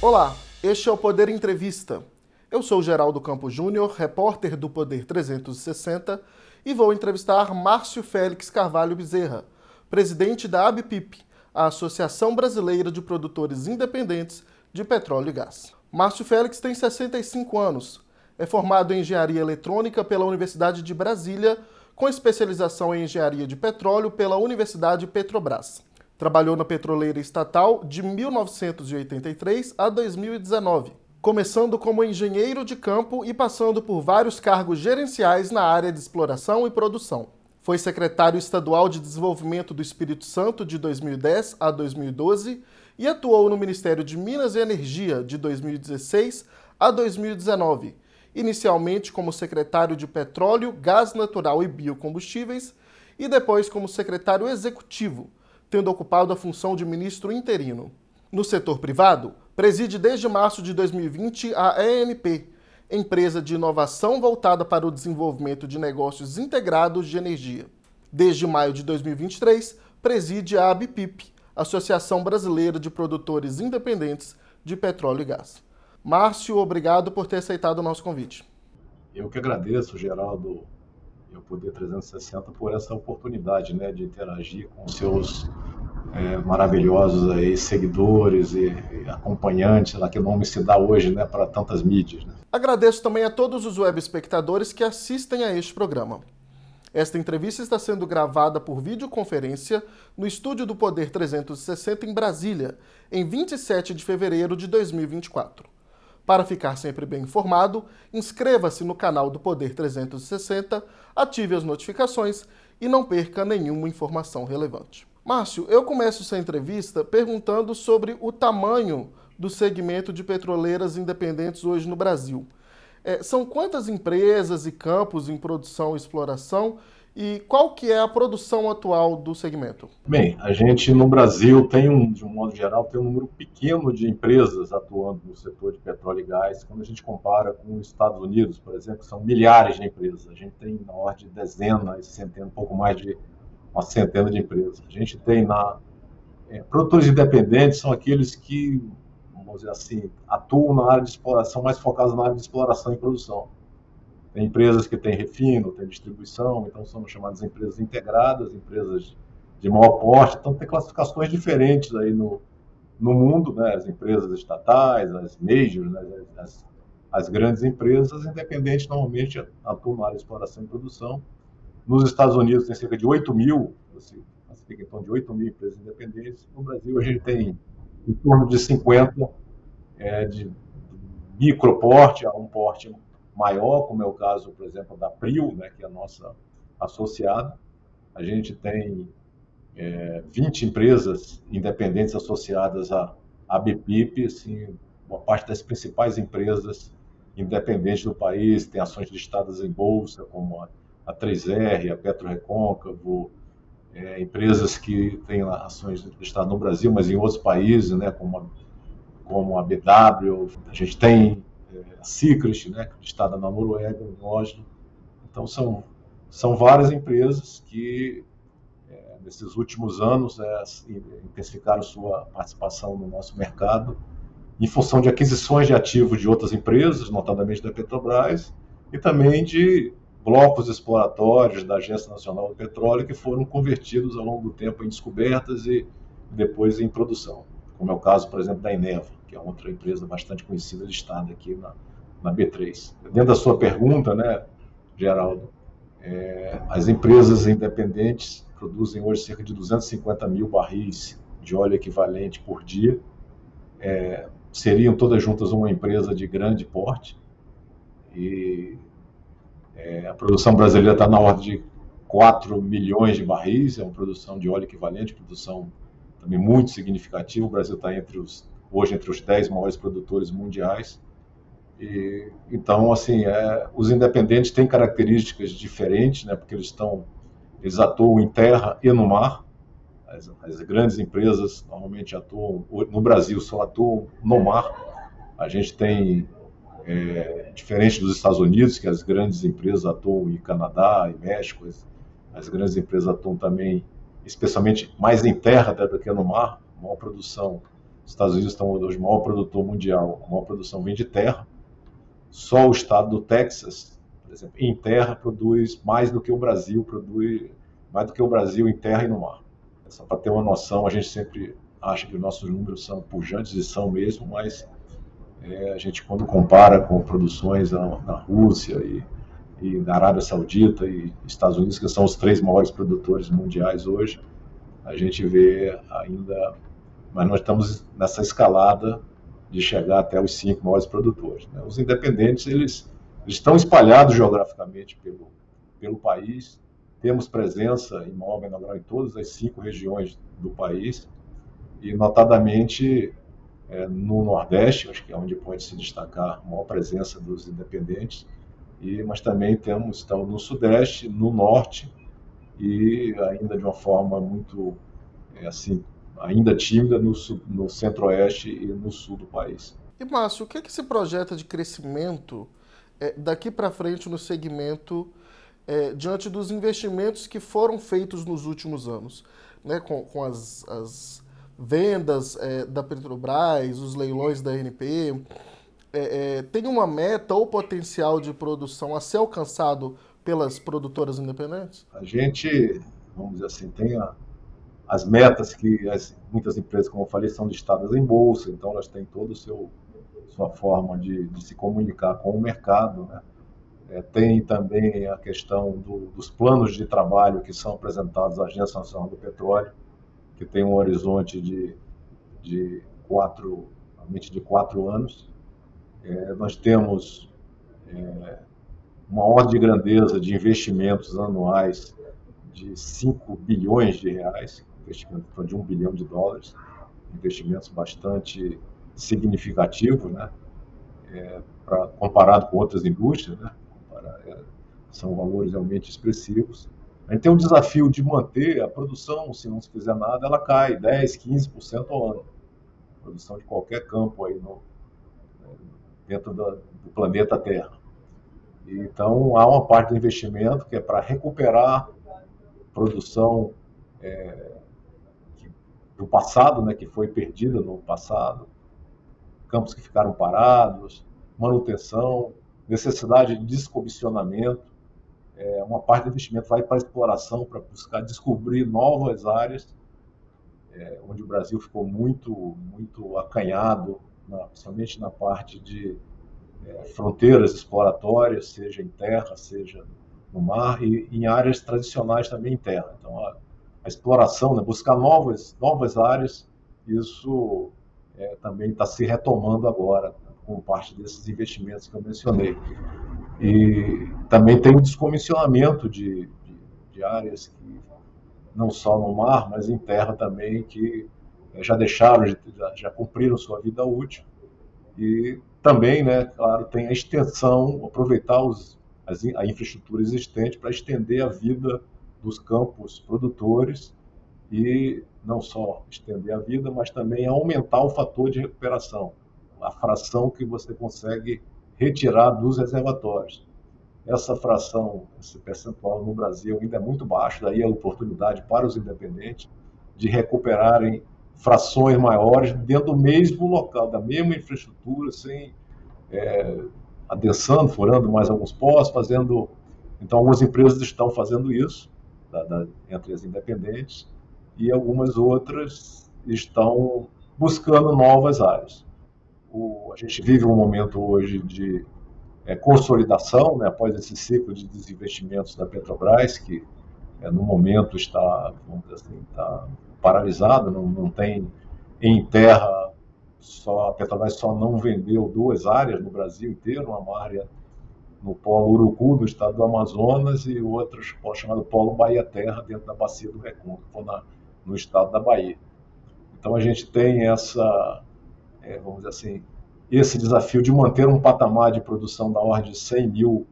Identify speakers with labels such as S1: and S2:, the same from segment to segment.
S1: Olá, este é o Poder Entrevista. Eu sou Geraldo Campos Júnior, repórter do Poder 360, e vou entrevistar Márcio Félix Carvalho Bezerra, presidente da ABPIP, a Associação Brasileira de Produtores Independentes de Petróleo e Gás. Márcio Félix tem 65 anos, é formado em Engenharia Eletrônica pela Universidade de Brasília, com especialização em Engenharia de Petróleo pela Universidade Petrobras. Trabalhou na petroleira estatal de 1983 a 2019, começando como engenheiro de campo e passando por vários cargos gerenciais na área de exploração e produção. Foi secretário estadual de Desenvolvimento do Espírito Santo de 2010 a 2012 e atuou no Ministério de Minas e Energia de 2016 a 2019, inicialmente como secretário de Petróleo, Gás Natural e Biocombustíveis e depois como secretário executivo, tendo ocupado a função de ministro interino. No setor privado, preside desde março de 2020 a ENP, empresa de inovação voltada para o desenvolvimento de negócios integrados de energia. Desde maio de 2023, preside a ABPIP, Associação Brasileira de Produtores Independentes de Petróleo e Gás. Márcio, obrigado por ter aceitado o nosso convite.
S2: Eu que agradeço, Geraldo, e o Poder 360 por essa oportunidade, de interagir com seus maravilhosos aí, seguidores e acompanhantes, que o nome se dá hoje para tantas mídias.
S1: Agradeço também a todos os web espectadores que assistem a este programa. Esta entrevista está sendo gravada por videoconferência no estúdio do Poder 360 em Brasília, em 27 de fevereiro de 2024. Para ficar sempre bem informado, inscreva-se no canal do Poder 360, ative as notificações e não perca nenhuma informação relevante. Márcio, eu começo essa entrevista perguntando sobre o tamanho do segmento de petroleiras independentes hoje no Brasil. São quantas empresas e campos em produção e exploração e qual que é a produção atual do segmento?
S2: Bem, a gente no Brasil tem, de um modo geral, tem um número pequeno de empresas atuando no setor de petróleo e gás, quando a gente compara com os Estados Unidos, por exemplo, que são milhares de empresas. A gente tem na ordem de dezenas, centenas, um pouco mais de uma centena de empresas. A gente tem produtores independentes são aqueles que, vamos dizer assim, atuam na área de exploração, mais focados na área de exploração e produção. Tem empresas que têm refino, têm distribuição, então são chamadas empresas integradas, empresas de maior porte, então tem classificações diferentes aí no mundo, as empresas estatais, as majors, as grandes empresas independentes normalmente atuam na área de exploração e produção. Nos Estados Unidos tem cerca de 8 mil, classifica então de 8 mil empresas independentes. No Brasil a gente tem em torno de 50 de microporte a um porte maior, como é o caso, por exemplo, da Prio, que é a nossa associada. A gente tem 20 empresas independentes associadas à ABPIP, assim, uma parte das principais empresas independentes do país, tem ações listadas em bolsa, como a 3R, a PetroRecôncavo, empresas que têm ações listadas no Brasil, mas em outros países, como a BW, a gente tem a Secret, listada na Noruega, no Oslo. Então, são várias empresas que, nesses últimos anos, intensificaram sua participação no nosso mercado, em função de aquisições de ativos de outras empresas, notadamente da Petrobras, e também de blocos exploratórios da Agência Nacional do Petróleo que foram convertidos ao longo do tempo em descobertas e depois em produção, como é o caso, por exemplo, da Eneva, que é outra empresa bastante conhecida listada aqui na B3. Dentro da sua pergunta, Geraldo, as empresas independentes produzem hoje cerca de 250 mil barris de óleo equivalente por dia, seriam todas juntas uma empresa de grande porte, e a produção brasileira está na ordem de 4 milhões de barris, é uma produção de óleo equivalente, produção também muito significativa. O Brasil está hoje entre os 10 maiores produtores mundiais. Então, assim, os independentes têm características diferentes, porque eles atuam em terra e no mar. As grandes empresas normalmente atuam, no Brasil só atuam no mar. A gente tem, diferente dos Estados Unidos, que as grandes empresas atuam em Canadá e México, as grandes empresas atuam também, especialmente mais em terra até do que no mar, maior produção Os Estados Unidos estão hoje o maior produtor mundial, a maior produção vem de terra. Só o estado do Texas, por exemplo, em terra produz mais do que o Brasil em terra e no mar. Só para ter uma noção, a gente sempre acha que os nossos números são pujantes e são mesmo, mas a gente quando compara com produções na Rússia e na Arábia Saudita e Estados Unidos, que são os 3 maiores produtores mundiais hoje, a gente vê ainda, mas nós estamos nessa escalada de chegar até os 5 maiores produtores. Né? Os independentes, eles estão espalhados geograficamente pelo país, temos presença em maior ou menor grau em todas as 5 regiões do país, e notadamente no Nordeste, acho que é onde pode se destacar a maior presença dos independentes, mas também estamos no Sudeste, no Norte, e ainda de uma forma muito, assim, ainda tímida no Centro-Oeste e no Sul do país.
S1: E, Márcio, o que é que se projeta de crescimento daqui para frente no segmento diante dos investimentos que foram feitos nos últimos anos, né, com as vendas da Petrobras, os leilões da ANP, tem uma meta ou potencial de produção a ser alcançado pelas produtoras independentes?
S2: A gente, vamos dizer assim, tem as metas que muitas empresas, como eu falei, são listadas em bolsa, então elas têm toda a sua forma de se comunicar com o mercado, né? Tem também a questão dos planos de trabalho que são apresentados à Agência Nacional do Petróleo, que tem um horizonte de 4 anos. Nós temos uma ordem de grandeza de investimentos anuais de 5 bilhões de reais, investimento de $1 bilhão, investimentos bastante significativos, né? Comparado com outras indústrias, né? São valores realmente expressivos. A gente tem um desafio de manter a produção, se não se fizer nada, ela cai 10%, 15% ao ano. A produção de qualquer campo aí dentro do planeta Terra. Então, há uma parte do investimento que é para recuperar produção do passado, né, que foi perdida no passado, campos que ficaram parados, manutenção, necessidade de descomissionamento. Uma parte do investimento vai para a exploração, para buscar descobrir novas áreas, onde o Brasil ficou muito acanhado, principalmente na parte de fronteiras exploratórias, seja em terra, seja no mar, e em áreas tradicionais também em terra. Então, a exploração, né, buscar novas áreas, isso também está se retomando agora, como parte desses investimentos que eu mencionei. E também tem o descomissionamento de áreas que não só no mar, mas em terra também, que já deixaram, já cumpriram sua vida útil. E também, né, claro, tem a extensão, aproveitar a infraestrutura existente para estender a vida dos campos produtores e não só estender a vida, mas também aumentar o fator de recuperação, a fração que você consegue retirar dos reservatórios. Essa fração, esse percentual no Brasil ainda é muito baixo, daí a oportunidade para os independentes de recuperarem frações maiores dentro do mesmo local, da mesma infraestrutura, sem adensando, furando mais alguns poços, fazendo... Então, algumas empresas estão fazendo isso, entre as independentes, e algumas outras estão buscando novas áreas. A gente vive um momento hoje de consolidação, né, após esse ciclo de desinvestimentos da Petrobras, que no momento está, vamos dizer assim, está paralisado, não tem em terra, a Petrobras só não vendeu 2 áreas no Brasil inteiro, uma área no Polo Urucu, no estado do Amazonas, e outra chamado Polo Bahia Terra, dentro da Bacia do Recôncavo, no estado da Bahia. Então a gente tem vamos dizer assim, esse desafio de manter um patamar de produção da ordem de 100 mil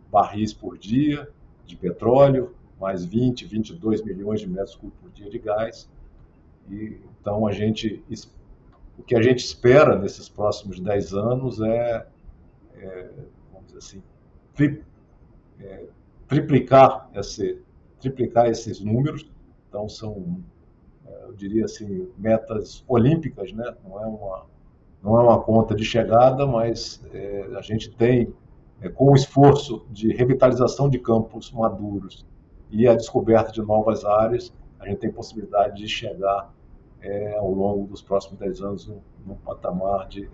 S2: barris por dia de petróleo, mais 22 milhões de metros cúbicos por dia de gás. Então, o que a gente espera nesses próximos 10 anos vamos dizer assim, triplicar esses números. Então, eu diria assim, metas olímpicas, né? Não é uma conta de chegada, mas a gente tem, com o esforço de revitalização de campos maduros e a descoberta de novas áreas, a gente tem possibilidade de chegar ao longo dos próximos 10 anos num patamar de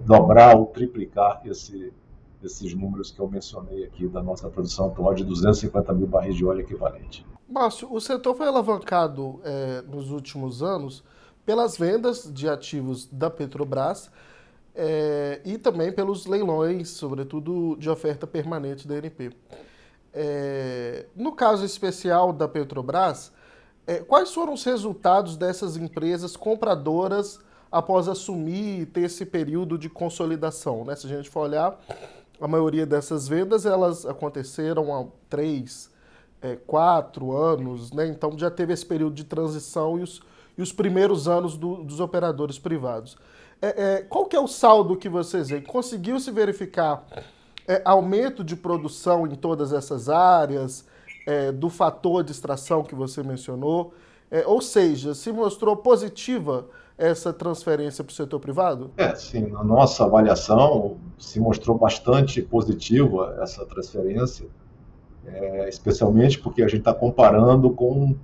S2: dobrar ou triplicar esses números que eu mencionei aqui da nossa produção atual de 250 mil barris de óleo equivalente.
S1: Márcio, o setor foi alavancado nos últimos anos pelas vendas de ativos da Petrobras e também pelos leilões, sobretudo de oferta permanente da ANP. No caso especial da Petrobras, quais foram os resultados dessas empresas compradoras após assumir e ter esse período de consolidação, né? Se a gente for olhar, a maioria dessas vendas elas aconteceram há 3, 4 anos, né? Então já teve esse período de transição e os primeiros anos dos operadores privados. Qual que é o saldo que vocês veem? Conseguiu se verificar aumento de produção em todas essas áreas, do fator de extração que você mencionou? Ou seja, se mostrou positiva essa transferência para o setor privado?
S2: Sim, na nossa avaliação se mostrou bastante positiva essa transferência, especialmente porque a gente está comparando com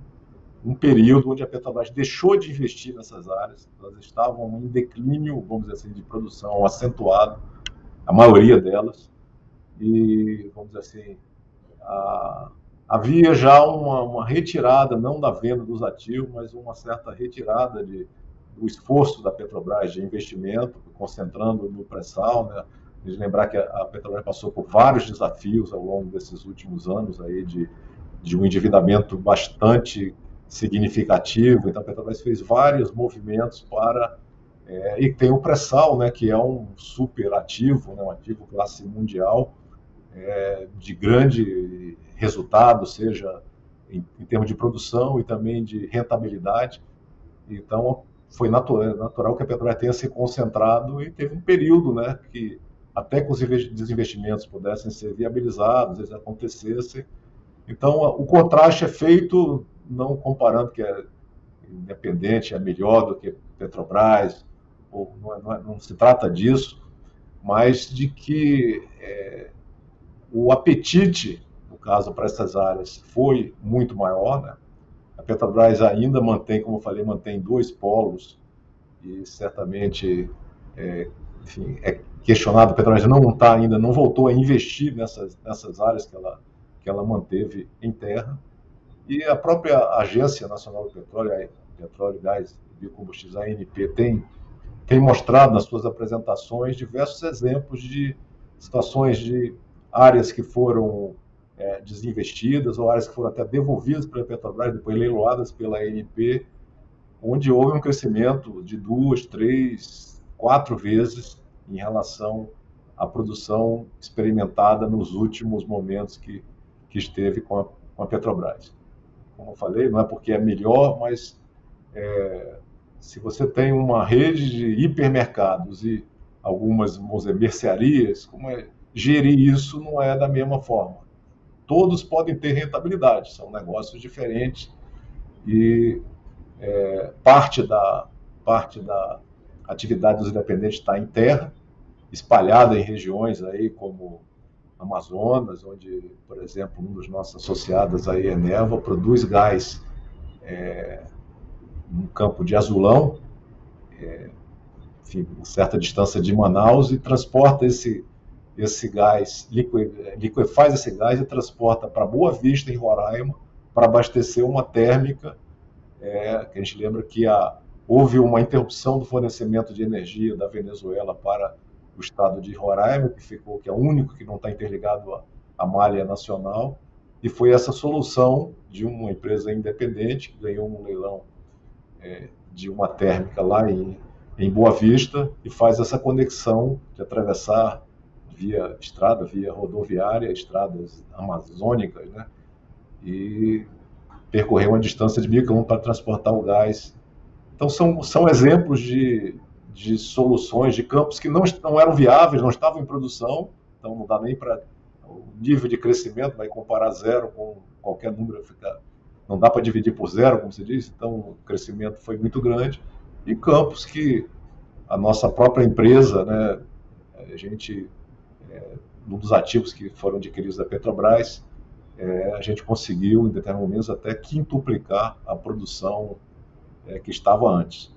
S2: um período onde a Petrobras deixou de investir nessas áreas, elas estavam em declínio, vamos dizer assim, de produção acentuado, a maioria delas, e, vamos dizer assim, havia já uma retirada, não da venda dos ativos, mas uma certa retirada do esforço da Petrobras de investimento, concentrando no pré-sal, né? De lembrar que a Petrobras passou por vários desafios ao longo desses últimos anos aí de um endividamento bastante significativo. Então a Petrobras fez vários movimentos e tem o pré-sal, né, que é um super ativo, né, um ativo classe mundial, de grande resultado, seja em termos de produção e também de rentabilidade. Então foi natural que a Petrobras tenha se concentrado e teve um período, né, que até que os desinvestimentos pudessem ser viabilizados, eles acontecessem. Então, o contraste é feito não comparando que é independente, é melhor do que Petrobras, ou não se trata disso, mas de que o apetite, no caso, para essas áreas foi muito maior, né? A Petrobras ainda mantém, como eu falei, mantém 2 polos e certamente, enfim, é questionado, a Petrobras ainda não voltou a investir nessas áreas que ela manteve em terra. E a própria Agência Nacional do Petróleo, Gás e Biocombustíveis, a ANP, tem mostrado nas suas apresentações diversos exemplos de situações de áreas que foram desinvestidas ou áreas que foram até devolvidas pela Petrobras, depois leiloadas pela ANP, onde houve um crescimento de 2, 3, 4 vezes em relação à produção experimentada nos últimos momentos que esteve com a Petrobras. Como eu falei, não é porque é melhor, mas se você tem uma rede de hipermercados e algumas, vamos dizer, mercearias, gerir isso não é da mesma forma. Todos podem ter rentabilidade, são negócios diferentes e parte da atividade dos independentes está em terra, espalhada em regiões aí como Amazonas, onde, por exemplo, um dos nossos associados aí, Eneva, produz gás no campo de Azulão, enfim, uma certa distância de Manaus, e transporta esse gás, liquefaz esse gás e transporta para Boa Vista, em Roraima, para abastecer uma térmica, que a gente lembra que houve uma interrupção do fornecimento de energia da Venezuela para o estado de Roraima, que é o único que não está interligado à malha nacional, e foi essa solução de uma empresa independente que ganhou um leilão de uma térmica lá em Boa Vista e faz essa conexão de atravessar via estrada, via rodoviária, estradas amazônicas, né? E percorrer uma distância de 1.000 km para transportar o gás. Então são exemplos de soluções, de campos que não eram viáveis, não estavam em produção, então não dá nem para... O nível de crescimento vai comparar zero com qualquer número, fica não dá para dividir por zero, como se diz, então o crescimento foi muito grande, e campos que a nossa própria empresa, né, a gente, um dos ativos que foram adquiridos da Petrobras, a gente conseguiu, em determinados momentos, até quintuplicar a produção que estava antes.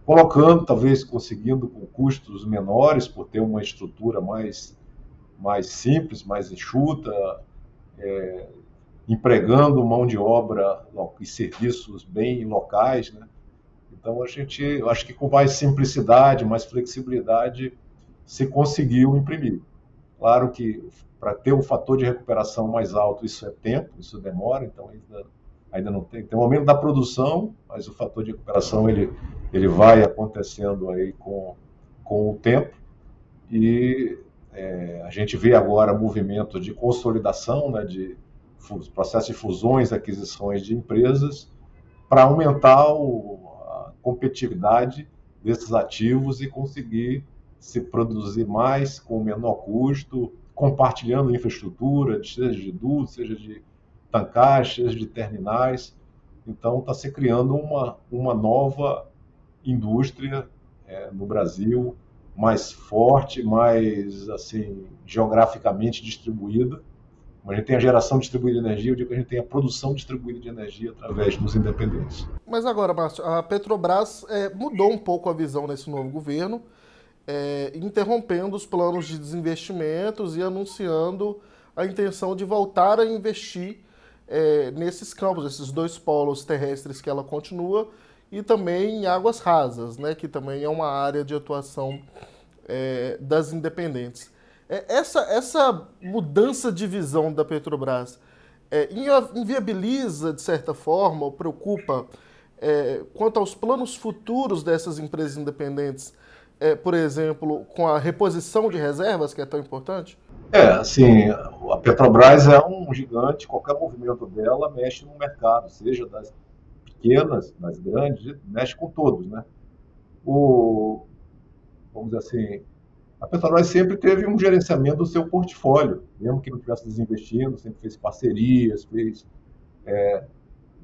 S2: Colocando, talvez conseguindo com custos menores, por ter uma estrutura mais simples, mais enxuta, empregando mão de obra e serviços bem locais, né? Então, eu acho que com mais simplicidade, mais flexibilidade, se conseguiu imprimir. Claro que para ter um fator de recuperação mais alto, isso é tempo, isso demora, então ainda não tem. Tem um aumento da produção, mas o fator de recuperação ele vai acontecendo aí com o tempo. E a gente vê agora movimento de consolidação, né, de processo de fusões, aquisições de empresas, para aumentar a competitividade desses ativos e conseguir se produzir mais com menor custo, compartilhando infraestrutura, seja de dutos, seja de tankagem, seja de terminais. Então está se criando uma nova indústria no Brasil, mais forte, mais assim, geograficamente distribuída. A gente tem a geração distribuída de energia, eu digo que a gente tem a produção distribuída de energia através dos independentes.
S1: Mas agora, Márcio, a Petrobras mudou um pouco a visão nesse novo governo, interrompendo os planos de desinvestimentos e anunciando a intenção de voltar a investir nesses campos, esses dois polos terrestres que ela continua, e também em águas rasas, né, que também é uma área de atuação das independentes. Essa mudança de visão da Petrobras inviabiliza, de certa forma, ou preocupa quanto aos planos futuros dessas empresas independentes, por exemplo, com a reposição de reservas, que é tão importante?
S2: Assim, a Petrobras é um gigante, qualquer movimento dela mexe no mercado, seja das pequenas, das grandes, mexe com todos, né? Vamos dizer assim, a Petrobras sempre teve um gerenciamento do seu portfólio, mesmo que não estivesse desinvestindo, sempre fez parcerias,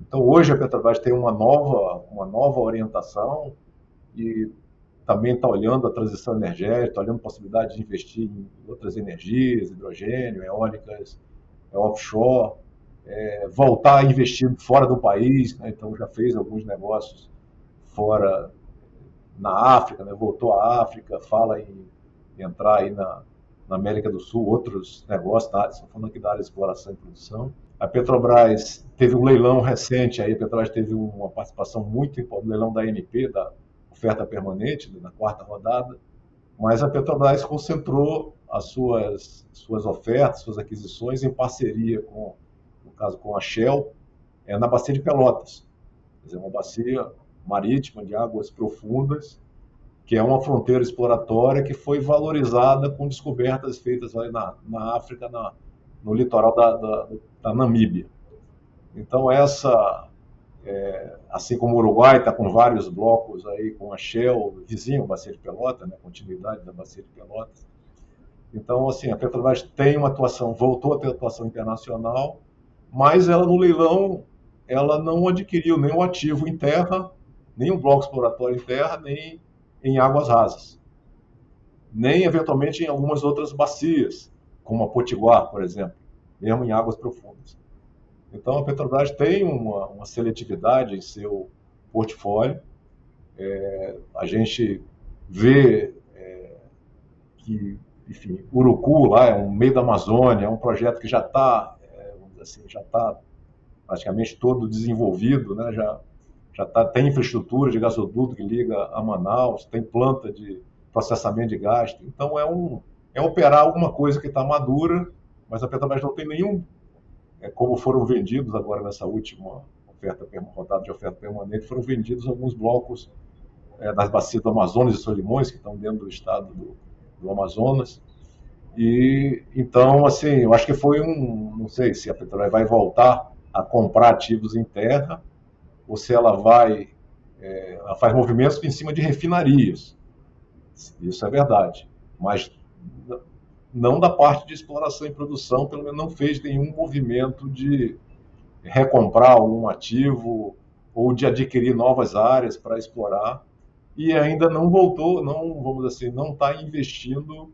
S2: Então, hoje a Petrobras tem uma nova orientação e também está olhando a transição energética, está olhando a possibilidade de investir em outras energias, hidrogênio, eólicas, offshore, voltar a investir fora do país, né? Então já fez alguns negócios fora, na África, né? Voltou à África, fala em entrar aí na América do Sul, outros negócios, estão falando aqui da área de exploração e produção. A Petrobras teve um leilão recente, aí a Petrobras teve uma participação muito importante no leilão da ANP, da oferta permanente, na quarta rodada, mas a Petrobras concentrou as suas ofertas, suas aquisições em parceria no caso com a Shell, na bacia de Pelotas, quer dizer, uma bacia marítima de águas profundas, que é uma fronteira exploratória que foi valorizada com descobertas feitas lá na África, no litoral da Namíbia. Então assim como o Uruguai está com vários blocos aí com a Shell, vizinho a Bacia de Pelotas, né, continuidade da Bacia de Pelotas. Então, assim, a Petrobras tem uma atuação, voltou a ter atuação internacional, mas ela no leilão ela não adquiriu nenhum ativo em terra, nem um bloco exploratório em terra, nem em águas rasas, nem eventualmente em algumas outras bacias, como a Potiguar, por exemplo, mesmo em águas profundas. Então, a Petrobras tem uma seletividade em seu portfólio. A gente vê que, enfim, Urucu, lá é um meio da Amazônia, é um projeto que já está praticamente todo desenvolvido, né? Tem infraestrutura de gasoduto que liga a Manaus, tem planta de processamento de gás. Então, é operar alguma coisa que está madura, mas a Petrobras não tem nenhum, como foram vendidos agora nessa última rodada de oferta permanente, foram vendidos alguns blocos das bacias do Amazonas e Solimões, que estão dentro do estado do Amazonas. E então, assim, eu acho que foi não sei se a Petrobras vai voltar a comprar ativos em terra, ou se ela ela faz movimentos em cima de refinarias. Isso é verdade. Mas não da parte de exploração e produção, pelo menos não fez nenhum movimento de recomprar algum ativo ou de adquirir novas áreas para explorar, e ainda não voltou, não, vamos dizer assim, não está investindo,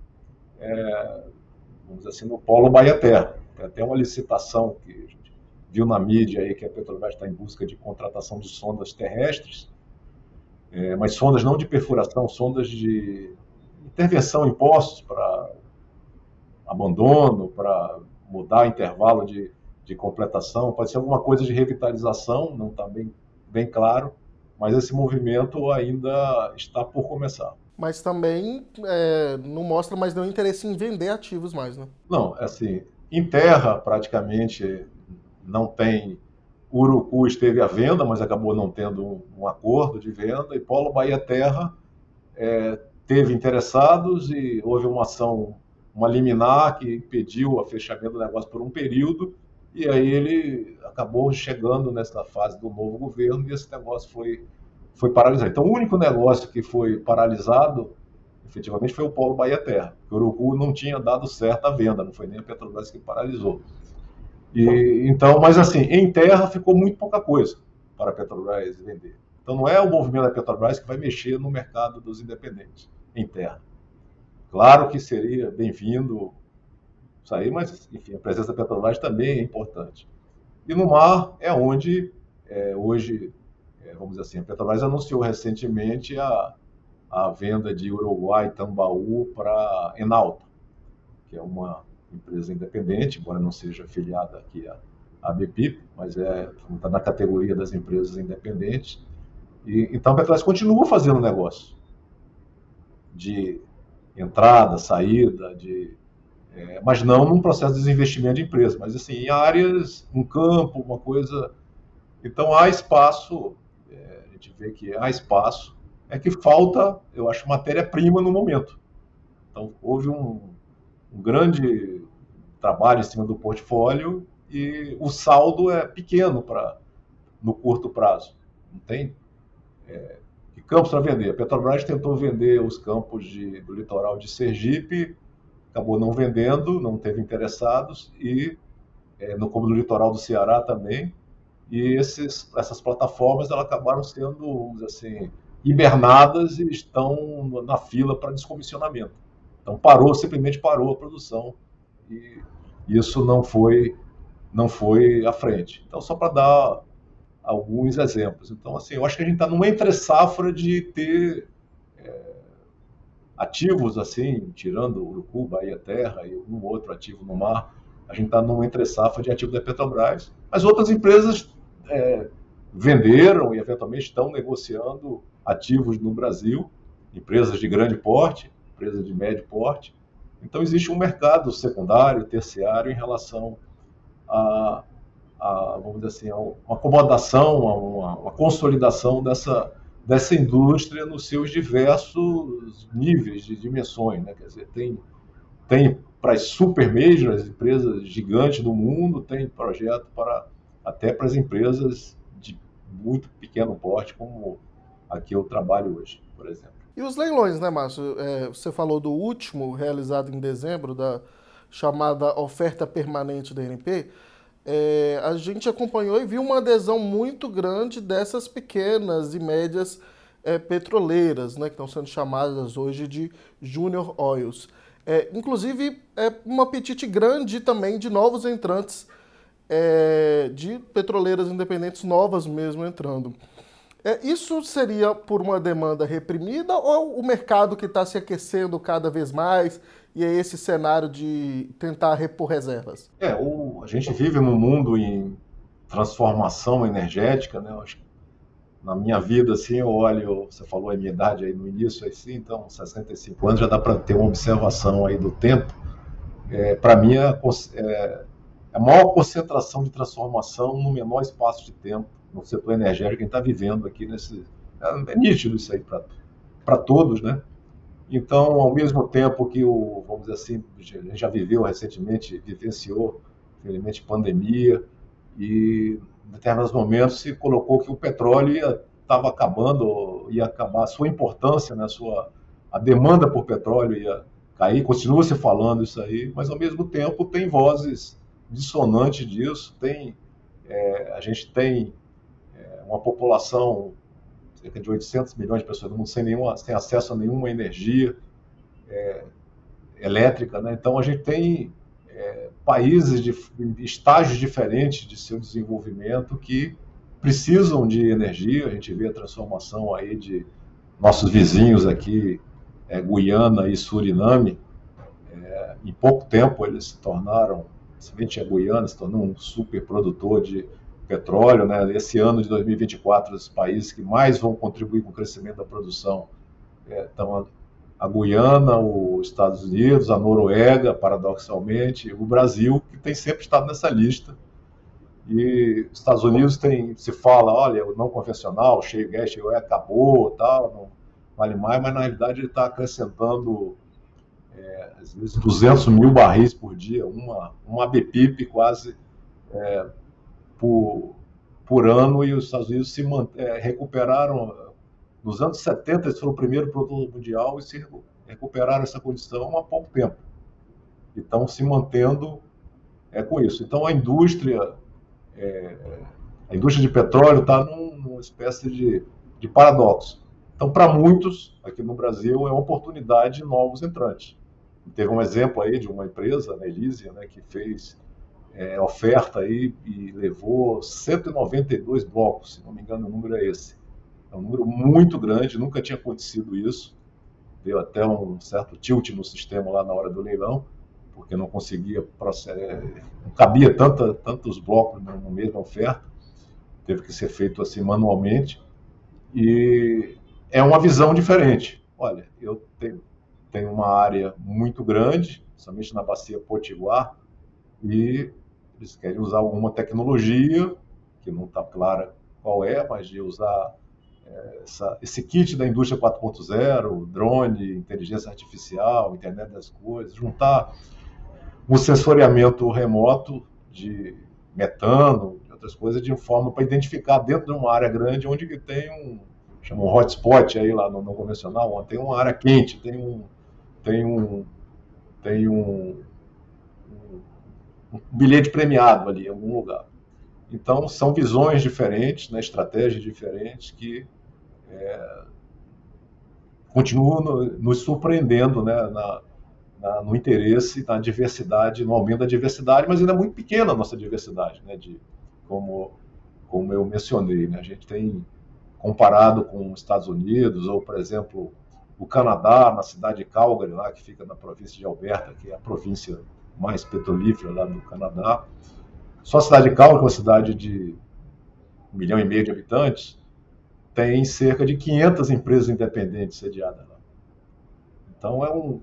S2: vamos dizer assim, no polo Bahia Terra. Tem até uma licitação que a gente viu na mídia aí que a Petrobras está em busca de contratação de sondas terrestres, mas sondas não de perfuração, sondas de intervenção em poços para abandono, para mudar intervalo de completação, pode ser alguma coisa de revitalização, não está bem claro, mas esse movimento ainda está por começar.
S1: Mas também não mostra mais nenhum interesse em vender ativos mais, né?
S2: Não, assim, em terra praticamente não tem. Urucu esteve à venda, mas acabou não tendo um acordo de venda, e Polo Bahia Terra teve interessados e houve uma ação, uma liminar que impediu o fechamento do negócio por um período, e aí ele acabou chegando nessa fase do novo governo e esse negócio foi paralisado. Então, o único negócio que foi paralisado, efetivamente, foi o Polo Bahia Terra. O Urucu não tinha dado certo a venda, não foi nem a Petrobras que paralisou. Então, mas assim, em terra ficou muito pouca coisa para a Petrobras vender. Então, não é o movimento da Petrobras que vai mexer no mercado dos independentes em terra. Claro que seria bem-vindo isso aí, mas, enfim, a presença da Petrobras também é importante. E no mar é onde, hoje, vamos dizer assim, a Petrobras anunciou recentemente a venda de Uruguai e Tambaú para Enalta, que é uma empresa independente, embora não seja afiliada aqui à BP, mas está na categoria das empresas independentes. Então a Petrobras continua fazendo negócio de entrada, saída, mas não num processo de desinvestimento de empresa, mas assim, em áreas, um campo, uma coisa. Então há espaço, a gente vê que há espaço, é que falta, eu acho, matéria-prima no momento. Então houve um grande trabalho em cima do portfólio e o saldo é pequeno no curto prazo. Não tem campos para vender. A Petrobras tentou vender os campos do litoral de Sergipe, acabou não vendendo, não teve interessados, e como no litoral do Ceará também. E essas plataformas elas acabaram sendo, vamos dizer assim, hibernadas e estão na fila para descomissionamento. Então simplesmente parou a produção e isso não foi à frente. Então, só para dar alguns exemplos. Então, assim, eu acho que a gente está numa entre-safra de ter ativos, assim, tirando Urucu, Bahia Terra e um outro ativo no mar, a gente está numa entre-safra de ativo da Petrobras, mas outras empresas venderam e eventualmente estão negociando ativos no Brasil, empresas de grande porte, empresas de médio porte. Então, existe um mercado secundário, terciário, em relação vamos dizer assim, uma acomodação, uma consolidação dessa indústria nos seus diversos níveis de dimensões, né? Quer dizer, tem para as super majors, as empresas gigantes do mundo, tem projeto até para as empresas de muito pequeno porte, como a que eu trabalho hoje, por exemplo.
S1: E os leilões, né, Márcio? Você falou do último, realizado em dezembro, da chamada oferta permanente da ANP. A gente acompanhou e viu uma adesão muito grande dessas pequenas e médias petroleiras, né, que estão sendo chamadas hoje de Junior Oils. Inclusive, um apetite grande também de novos entrantes, de petroleiras independentes novas mesmo entrando. Isso seria por uma demanda reprimida ou o mercado que está se aquecendo cada vez mais e é esse cenário de tentar repor reservas?
S2: A gente vive num mundo em transformação energética, né? Na minha vida, assim, eu olho, você falou a minha idade aí no início, assim, então 65 anos já dá para ter uma observação aí do tempo. Para mim, a maior concentração de transformação no menor espaço de tempo no setor energético que a gente está vivendo aqui é nítido isso aí para todos, né? Então, ao mesmo tempo que vamos dizer assim, a gente já vivenciou, infelizmente, pandemia, e em determinados momentos se colocou que o petróleo estava acabando, ia acabar a sua importância, né? A demanda por petróleo ia cair, continua se falando isso aí, mas ao mesmo tempo tem vozes dissonantes disso, tem A gente tem uma população, cerca de 800 milhões de pessoas no mundo, sem acesso a nenhuma energia elétrica, né? Então a gente tem países de estágios diferentes de seu desenvolvimento que precisam de energia. A gente vê a transformação aí de nossos vizinhos aqui, Guiana e Suriname. Em pouco tempo eles se tornaram, principalmente a Guiana, se tornou um super produtor de petróleo, né? Esse ano de 2024, os países que mais vão contribuir com o crescimento da produção estão a Guiana, os Estados Unidos, a Noruega, paradoxalmente, o Brasil, que tem sempre estado nessa lista. E os Estados Unidos se fala, olha, o não convencional, o shale gas, acabou, tal, não vale mais, mas na realidade ele está acrescentando às vezes 200 mil barris por dia, uma ABPIP quase por ano, e os Estados Unidos recuperaram. Nos anos 70, eles foram o primeiro produtor mundial e se recuperaram essa condição há pouco tempo. E estão se mantendo com isso. Então, a indústria de petróleo está numa espécie de paradoxo. Então, para muitos, aqui no Brasil, é uma oportunidade de novos entrantes. Teve um exemplo aí de uma empresa, a Elysia, né, que fez oferta aí e levou 192 blocos, se não me engano o número é esse. É um número muito grande, nunca tinha acontecido isso. Deu até um certo tilt no sistema lá na hora do leilão, porque não conseguia não cabia tantos blocos na mesma oferta. Teve que ser feito assim manualmente. E é uma visão diferente. Olha, eu tenho uma área muito grande, principalmente na bacia Potiguar, e eles querem usar alguma tecnologia, que não está clara qual é, mas de usar esse kit da indústria 4.0, drone, inteligência artificial, internet das coisas, juntar um sensoriamento remoto de metano e outras coisas de forma para identificar dentro de uma área grande onde tem chama um hotspot aí lá no convencional, onde tem uma área quente, tem um bilhete premiado ali em algum lugar. Então, são visões diferentes, né, estratégias diferentes que continuam nos surpreendendo, né, no interesse, na diversidade, no aumento da diversidade, mas ainda é muito pequena a nossa diversidade, né, como eu mencionei. Né, a gente tem, comparado com os Estados Unidos, ou, por exemplo, o Canadá, na cidade de Calgary, lá, que fica na província de Alberta, que é a província mais petrolífera lá do Canadá. Só a cidade de Calgary, que é uma cidade de 1,5 milhão de habitantes, tem cerca de 500 empresas independentes sediadas lá. Então,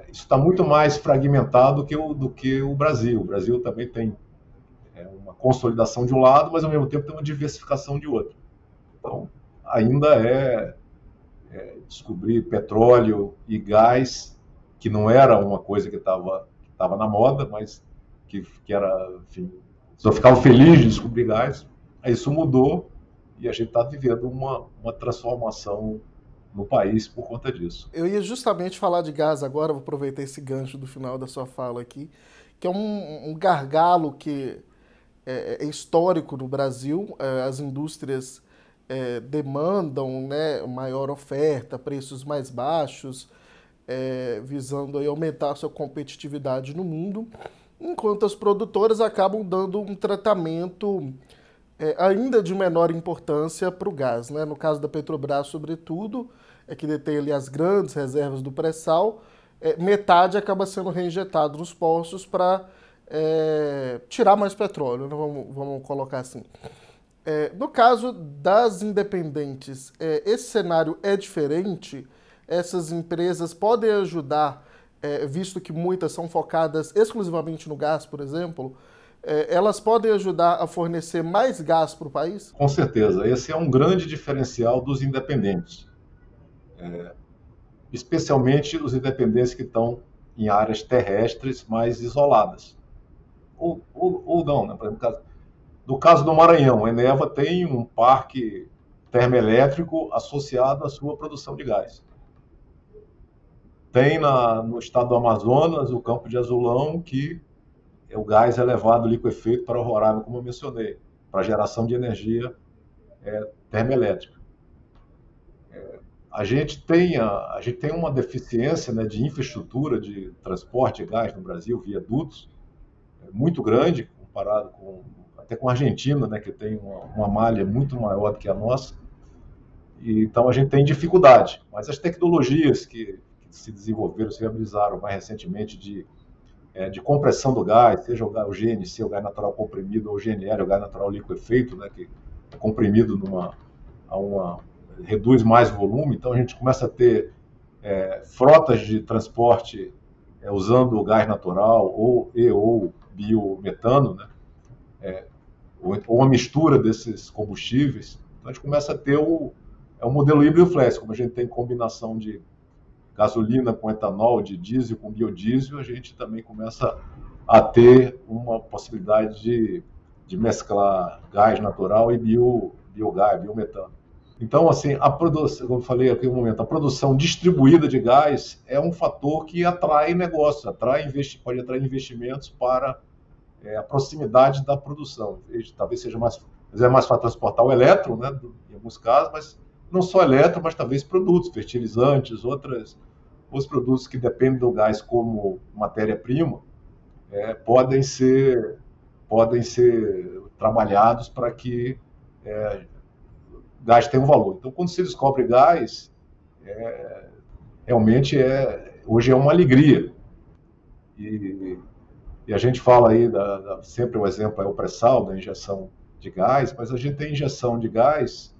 S2: isso está muito mais fragmentado do que o Brasil. O Brasil também tem uma consolidação de um lado, mas ao mesmo tempo tem uma diversificação de outro. Então, ainda descobrir petróleo e gás, que não era uma coisa que estava na moda, mas que era, enfim, só ficava feliz de descobrir gás. Aí isso mudou e a gente está vivendo uma transformação no país por conta disso.
S1: Eu ia justamente falar de gás agora, vou aproveitar esse gancho do final da sua fala aqui, que é um gargalo que é histórico no Brasil. As indústrias demandam, né, maior oferta, preços mais baixos, visando aí aumentar a sua competitividade no mundo, enquanto as produtoras acabam dando um tratamento ainda de menor importância para o gás, né? No caso da Petrobras, sobretudo, que detém ali as grandes reservas do pré-sal, metade acaba sendo reinjetado nos poços para tirar mais petróleo, né? Vamos colocar assim. No caso das independentes, esse cenário é diferente. Essas empresas podem ajudar, visto que muitas são focadas exclusivamente no gás, por exemplo, elas podem ajudar a fornecer mais gás para o país?
S2: Com certeza, esse é um grande diferencial dos independentes, especialmente os independentes que estão em áreas terrestres mais isoladas. Ou não, né? Por exemplo, no caso do Maranhão, a Eneva tem um parque termoelétrico associado à sua produção de gás. Tem no estado do Amazonas o Campo de Azulão, que o gás é levado liquefeito para o Roraima, como eu mencionei, para geração de energia termoelétrica. A gente tem uma deficiência, né, de infraestrutura de transporte de gás no Brasil, viadutos, muito grande, comparado até com a Argentina, né, que tem uma malha muito maior do que a nossa. Então, a gente tem dificuldade. Mas as tecnologias que se desenvolveram, se viabilizaram mais recentemente de compressão do gás, seja o GNC, o gás natural comprimido, ou o GNL, o gás natural liquefeito, né, que é comprimido reduz mais o volume. Então, a gente começa a ter frotas de transporte usando o gás natural ou biometano, né, ou uma mistura desses combustíveis. Então, a gente começa a ter o modelo híbrido flex, como a gente tem combinação de gasolina com etanol, de diesel com biodiesel, a gente também começa a ter uma possibilidade de mesclar gás natural e biogás, biometano. Então, assim, a produção, como eu falei aqui no momento, a produção distribuída de gás é um fator que atrai negócio, pode atrair investimentos para a proximidade da produção. Talvez seja mais fácil transportar o elétron, né, em alguns casos, mas não só elétron, mas talvez produtos, fertilizantes, outros produtos que dependem do gás como matéria-prima, podem ser trabalhados para que gás tenha um valor. Então, quando se descobre gás, realmente hoje é uma alegria. E a gente fala aí, sempre o exemplo é o pré-sal, da injeção de gás, mas a gente tem injeção de gás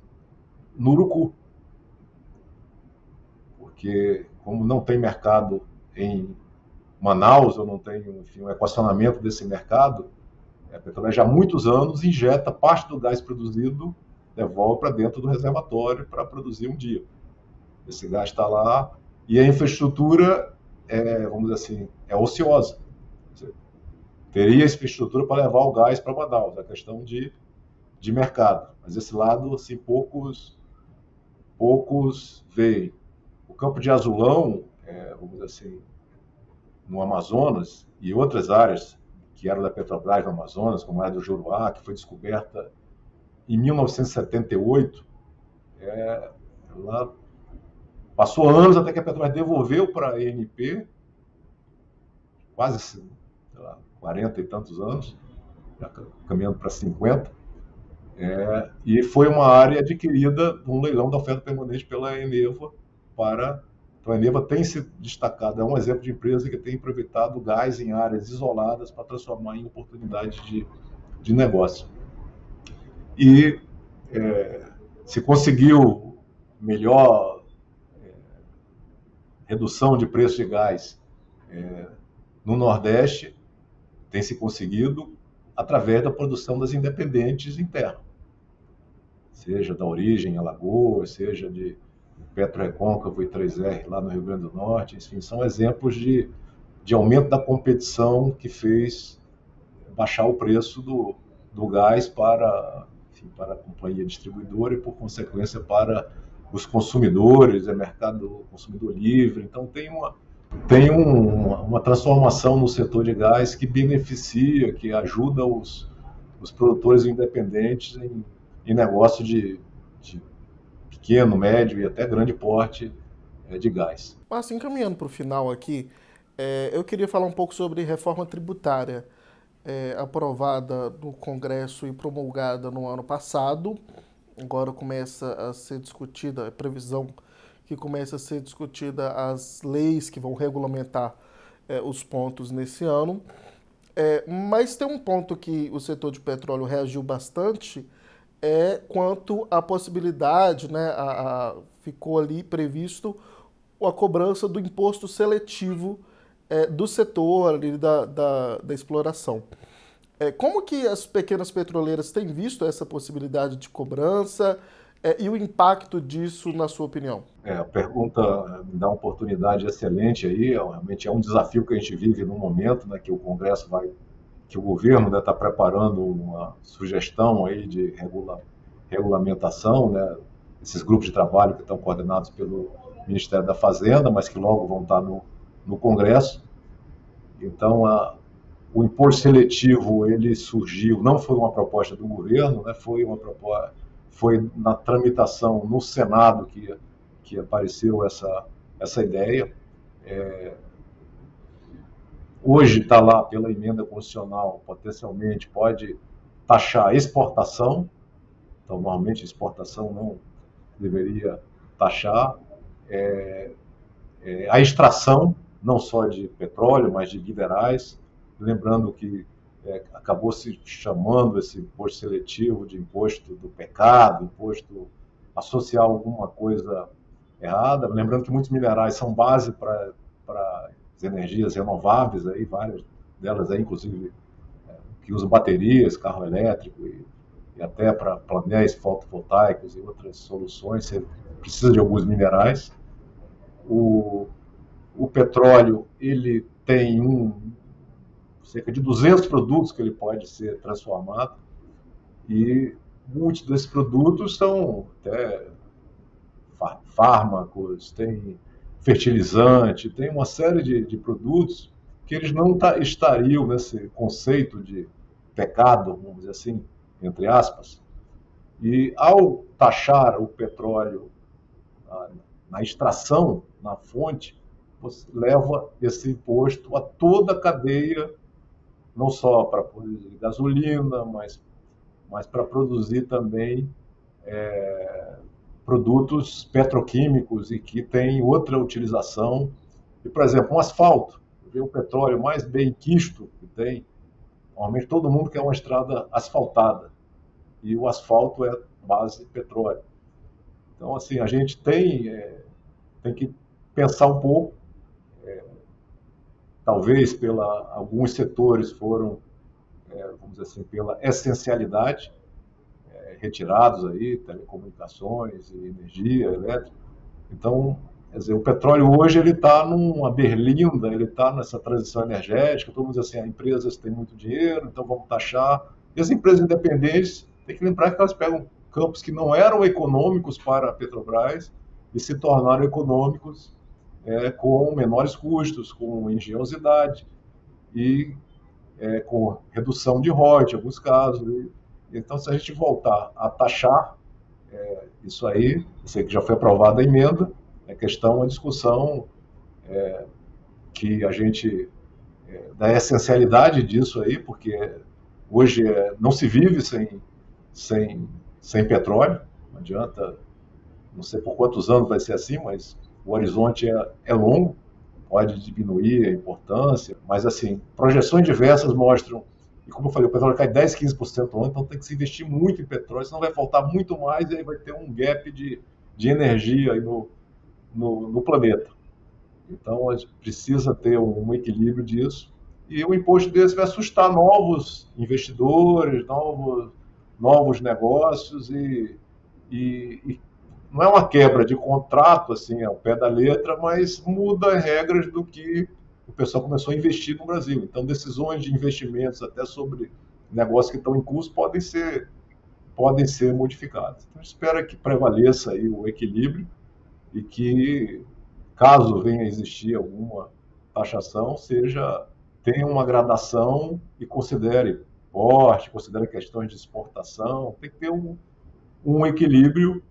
S2: no urucu. Porque, como não tem mercado em Manaus, eu não tenho, enfim, um equacionamento desse mercado, a Petrobras já há muitos anos injeta parte do gás produzido, devolve para dentro do reservatório para produzir um dia. Esse gás está lá e a infraestrutura, vamos dizer assim, é ociosa. Teria infraestrutura para levar o gás para Manaus, é questão de mercado. Mas esse lado, assim, poucos veem. O campo de Azulão, vamos dizer assim, no Amazonas e outras áreas que eram da Petrobras no Amazonas, como a área do Juruá, que foi descoberta em 1978, ela passou anos até que a Petrobras devolveu para a ENP, quase, sei lá, 40 e tantos anos, já caminhando para 50, e foi uma área adquirida num leilão da oferta permanente pela Eneva Então, a Eneva tem se destacado, é um exemplo de empresa que tem aproveitado o gás em áreas isoladas para transformar em oportunidade de negócio. E se conseguiu melhor redução de preço de gás no Nordeste, tem se conseguido através da produção das independentes internas, seja da origem em Alagoas, seja de PetroRecôncavo e 3R lá no Rio Grande do Norte, enfim, são exemplos de aumento da competição que fez baixar o preço do gás para a companhia distribuidora e, por consequência, para os consumidores, mercado consumidor livre. Então, tem uma transformação no setor de gás que beneficia, que ajuda os produtores independentes em negócio de pequeno, médio e até grande porte de gás.
S1: Mas, encaminhando para o final aqui, eu queria falar um pouco sobre reforma tributária, aprovada no Congresso e promulgada no ano passado. Agora começa a ser discutida, a previsão que começa a ser discutida as leis que vão regulamentar os pontos nesse ano. Mas tem um ponto que o setor de petróleo reagiu bastante, quanto à possibilidade, né, ficou ali previsto a cobrança do imposto seletivo do setor ali da exploração. Como que as pequenas petroleiras têm visto essa possibilidade de cobrança e o impacto disso, na sua opinião?
S2: A pergunta me dá uma oportunidade excelente aí, realmente é um desafio que a gente vive no momento, né, que o Congresso que o governo está preparando uma sugestão aí de regulamentação, né, esses grupos de trabalho que estão coordenados pelo Ministério da Fazenda, mas que logo vão estar no Congresso. Então, O imposto seletivo, ele surgiu, não foi uma proposta do governo, né, foi na tramitação no Senado que apareceu essa ideia. Hoje está lá pela emenda constitucional, potencialmente pode taxar a exportação, então normalmente a exportação não deveria taxar, a extração, não só de petróleo, mas de minerais, lembrando que acabou se chamando esse imposto seletivo de imposto do pecado, imposto associar alguma coisa errada, lembrando que muitos minerais são base para as energias renováveis, aí, várias delas, aí, inclusive, que usam baterias, carro elétrico e até para painéis fotovoltaicos e outras soluções, você precisa de alguns minerais. O petróleo, ele tem cerca de 200 produtos que ele pode ser transformado, e muitos desses produtos são até fármacos, tem fertilizante, tem uma série de produtos que eles não estariam nesse conceito de pecado, vamos dizer assim, entre aspas. E ao taxar o petróleo na extração, na fonte, você leva esse imposto a toda a cadeia, não só para produzir gasolina, mas para produzir também produtos petroquímicos e que têm outra utilização. E, por exemplo, um asfalto, o petróleo mais bem quisto que tem, normalmente todo mundo quer uma estrada asfaltada, e o asfalto é base de petróleo. Então, assim, a gente tem que pensar um pouco, talvez alguns setores foram, vamos dizer assim, pela essencialidade, retirados aí, telecomunicações e energia elétrica. Então, quer dizer, o petróleo hoje ele está numa berlinda, ele está nessa transição energética, todo mundo diz assim, as empresas têm muito dinheiro, então vamos taxar. E as empresas independentes, tem que lembrar que elas pegam campos que não eram econômicos para a Petrobras e se tornaram econômicos com menores custos, com engenhosidade e com redução de royalties, em alguns casos. Então, se a gente voltar a taxar isso aí, eu sei que já foi aprovada a emenda, é questão, uma discussão que a gente, da essencialidade disso aí, porque hoje não se vive sem petróleo, não adianta, não sei por quantos anos vai ser assim, mas o horizonte é longo, pode diminuir a importância, mas assim, projeções diversas mostram, e como eu falei, o petróleo cai 10, 15% ao ano, então tem que se investir muito em petróleo, senão vai faltar muito mais e aí vai ter um gap de energia aí no planeta. Então a gente precisa ter um equilíbrio disso, e o imposto desse vai assustar novos investidores, novos negócios, e não é uma quebra de contrato assim ao pé da letra, mas muda as regras do que o pessoal começou a investir no Brasil. Então, decisões de investimentos até sobre negócios que estão em curso podem ser modificadas. Então, espero que prevaleça aí o equilíbrio e que, caso venha a existir alguma taxação, tenha uma gradação e considere porte, considere questões de exportação, tem que ter um equilíbrio.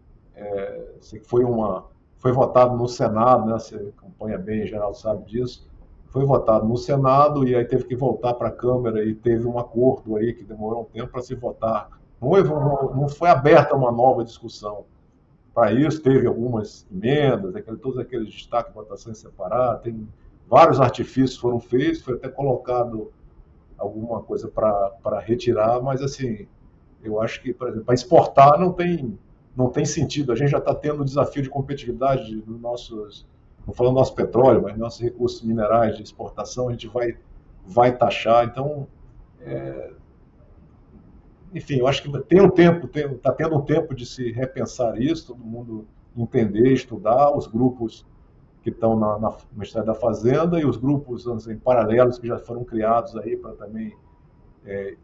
S2: Sei que foi votado no Senado, né? Você acompanha bem, em geral sabe disso. Foi votado no Senado e aí teve que voltar para a Câmara e teve um acordo aí que demorou um tempo para se votar. Não foi aberta uma nova discussão. Para isso, teve algumas emendas, todos aqueles destaques, votações separadas, tem vários artifícios foram feitos, foi até colocado alguma coisa para retirar, mas assim, eu acho que, por exemplo, para exportar não tem sentido. A gente já está tendo o desafio de competitividade dos nossos, não falando do nosso petróleo, mas nossos recursos minerais de exportação, a gente vai taxar. Então, enfim, eu acho que está tendo um tempo de se repensar isso, todo mundo entender, estudar, os grupos que estão no Ministério da Fazenda e os grupos assim, paralelos que já foram criados aí para também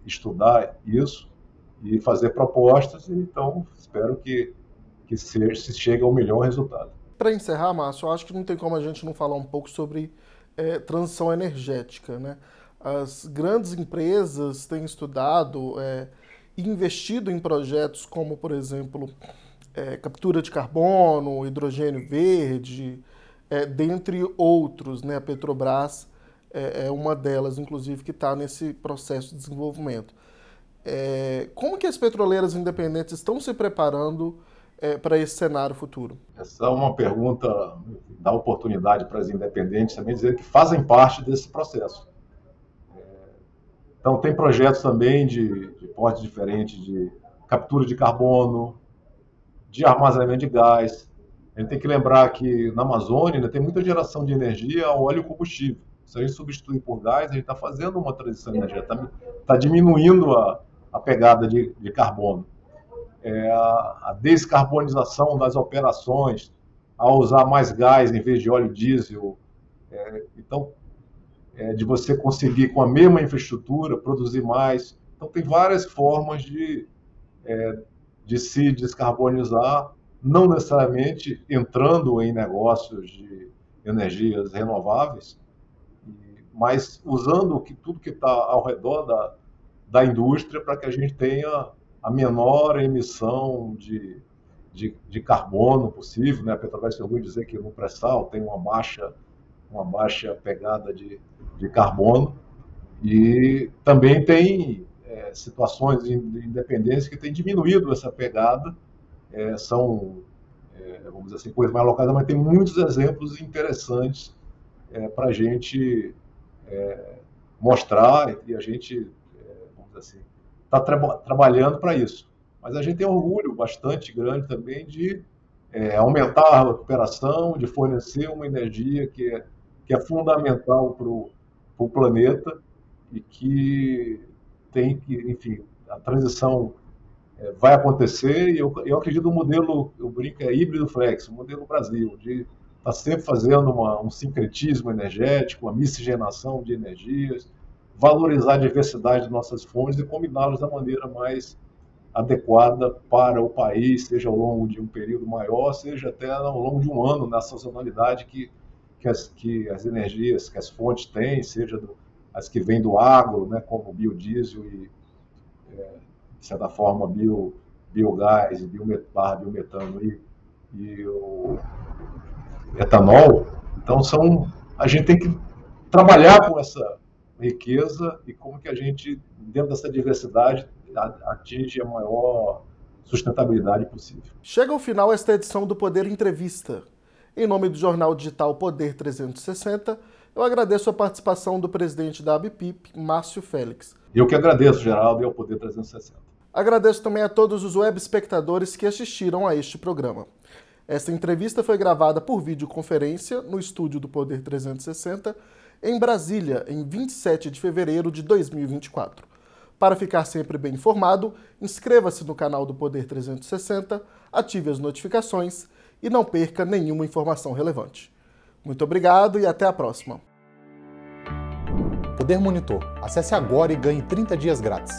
S2: estudar isso e fazer propostas, então espero que se chegue ao melhor resultado.
S1: Para encerrar, Márcio, eu acho que não tem como a gente não falar um pouco sobre transição energética, né? As grandes empresas têm estudado e investido em projetos como, por exemplo, captura de carbono, hidrogênio verde, dentre outros, né? A Petrobras é uma delas, inclusive, que está nesse processo de desenvolvimento. Como que as petroleiras independentes estão se preparando para esse cenário futuro?
S2: Essa é uma pergunta que dá oportunidade para as independentes também dizer que fazem parte desse processo. Então, tem projetos também de porte diferente de captura de carbono, de armazenamento de gás. A gente tem que lembrar que na Amazônia ainda tem muita geração de energia a óleo e combustível. Se a gente substituir por gás, a gente está fazendo uma transição energética, está diminuindo a pegada de carbono. A descarbonização das operações, a usar mais gás em vez de óleo diesel. Então, de você conseguir, com a mesma infraestrutura, produzir mais. Então, tem várias formas de se descarbonizar, não necessariamente entrando em negócios de energias renováveis, mas usando tudo que está ao redor da indústria para que a gente tenha a menor emissão de carbono possível, né? A Petrobras se orgulha de dizer que no pré-sal tem uma baixa pegada de carbono, e também tem situações de independência que têm diminuído essa pegada, vamos dizer assim, coisas mais locais, mas tem muitos exemplos interessantes para a gente mostrar, e a gente, vamos dizer assim, está trabalhando para isso. Mas a gente tem um orgulho bastante grande também de aumentar a recuperação, de fornecer uma energia que é fundamental para o planeta e que tem que, enfim, a transição vai acontecer, e eu acredito no modelo, eu brinco, híbrido flex, o modelo Brasil, de estar sempre fazendo um sincretismo energético, uma miscigenação de energias, valorizar a diversidade de nossas fontes e combiná-las da maneira mais adequada para o país, seja ao longo de um período maior, seja até ao longo de um ano, na sazonalidade que as energias, que as fontes têm, seja as que vêm do agro, né, como o biodiesel e, de certa forma, biogás, biometano e o etanol. Então, a gente tem que trabalhar com essa riqueza e como que a gente, dentro dessa diversidade, atinge a maior sustentabilidade possível.
S1: Chega ao final esta edição do Poder Entrevista. Em nome do jornal digital Poder 360, eu agradeço a participação do presidente da ABPIP, Márcio Félix.
S2: Eu que agradeço, Geraldo, e ao Poder 360.
S1: Agradeço também a todos os web espectadores que assistiram a este programa. Esta entrevista foi gravada por videoconferência no estúdio do Poder 360, em Brasília, em 27 de fevereiro de 2024. Para ficar sempre bem informado, inscreva-se no canal do Poder 360, ative as notificações e não perca nenhuma informação relevante. Muito obrigado e até a próxima.
S3: Poder Monitor. Acesse agora e ganhe 30 dias grátis.